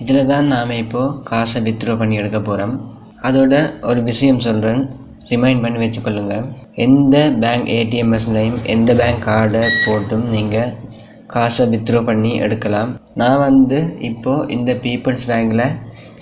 இதில் தான் நாம் இப்போது காசை வித்ட்ரா பண்ணி எடுக்க போகிறோம். அதோட ஒரு விஷயம் சொல்கிறேன், ரிமைண்ட் பண்ணி வச்சுக்கொள்ளுங்கள். எந்த பேங்க் ஏடிஎம் மிஷின்லையும் எந்த பேங்க் கார்டை போட்டும் நீங்கள் காசை வித்ட்ரா பண்ணி எடுக்கலாம். நான் இப்போது இந்த பீப்புள்ஸ் பேங்கில்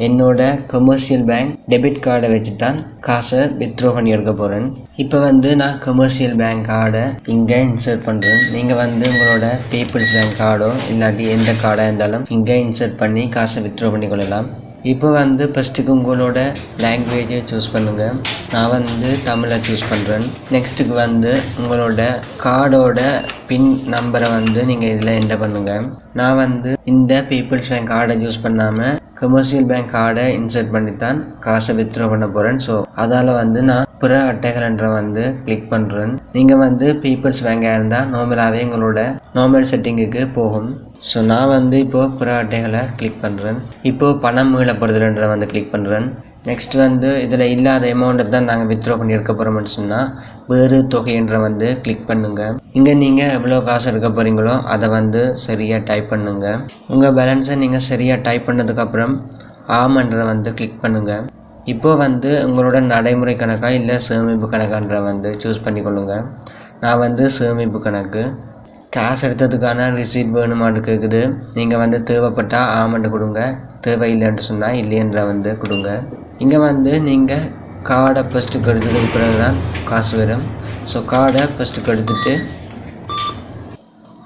என்னோட கமர்ஷியல் பேங்க் டெபிட் கார்டை வச்சு தான் காசை வித்ட்ரா பண்ணி எடுக்க போகிறேன். இப்போ நான் கமர்ஷியல் பேங்க் கார்டை இங்கே இன்சர்ட் பண்ணுறேன். நீங்கள் உங்களோட பீப்புள்ஸ் பேங்க் கார்டோ இல்லாட்டி எந்த கார்டாக இருந்தாலும் இங்கே இன்சர்ட் பண்ணி காசை வித்ட்ரா பண்ணி கொள்ளலாம். இப்போ ஃபஸ்ட்டுக்கு உங்களோட லாங்குவேஜை சூஸ் பண்ணுங்கள். நான் தமிழை சூஸ் பண்ணுறேன். நெக்ஸ்ட்டுக்கு உங்களோட கார்டோட பின் நம்பரை நீங்கள் இதில் என்டர் பண்ணுங்கள். நான் இந்த பீப்புள்ஸ் பேங்க் கார்டை யூஸ் பண்ணாமல் கமர்ஷியல் பேங்க் கார்டை இன்சர்ட் பண்ணி தான் காசை வித்ட்ரா பண்ண போகிறேன். ஸோ அதால் நான் பிற அட்டைகள்ன்ற கிளிக் பண்ணுறேன். நீங்கள் பீப்புள்ஸ் பேங்காக இருந்தால் நார்மலாகவே உங்களோட நார்மல் செட்டிங்குக்கு போகும். ஸோ நான் இப்போது பிற அட்டைகளை கிளிக் பண்ணுறேன். இப்போது பணம் மீளப்படுதல்ன்றதை கிளிக் பண்ணுறேன். நெக்ஸ்ட் இதில் இல்லாத அமௌண்ட்டை தான் நாங்கள் வித்ட்ரா பண்ணி எடுக்க போகிறோம்னு சொன்னால் வேறு தொகைன்ற கிளிக் பண்ணுங்கள். இங்கே நீங்கள் எவ்வளோ காசு எடுக்க போகிறீங்களோ அதை சரியாக டைப் பண்ணுங்கள். உங்கள் பேலன்ஸை நீங்கள் சரியாக டைப் பண்ணதுக்கப்புறம் ஆமன்றதை கிளிக் பண்ணுங்கள். இப்போது உங்களோட நடைமுறை கணக்கா இல்லை சேமிப்பு கணக்கான்ற சூஸ் பண்ணிக்கொள்ளுங்கள். நான் சேமிப்பு கணக்கு. காசு எடுத்ததுக்கான ரிசீட் வேணுமான்னு கேட்குது. நீங்கள் தேவைப்பட்டால் ஆமண்டு கொடுங்க, தேவையில்லைன்னு சொன்னால் இல்லைன்ற கொடுங்க. இங்கே நீங்கள் கார்டை ஃபஸ்ட்டுக்கு எடுத்ததுக்கு பிறகு தான் காசு வரும். ஸோ கார்டை ஃபஸ்ட்டுக்கு எடுத்துட்டு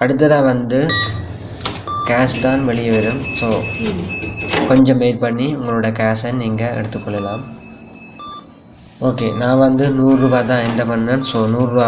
அடுத்ததாக கேஷ் தான் வெளியே வரும். ஸோ கொஞ்சம் வெயிட் பண்ணி உங்களோட கேஷை நீங்கள் எடுத்துக்கொள்ளலாம். ஓகே, நான் 100 ரூபா தான் என்டர் பண்ணேன். ஸோ 100 ரூபா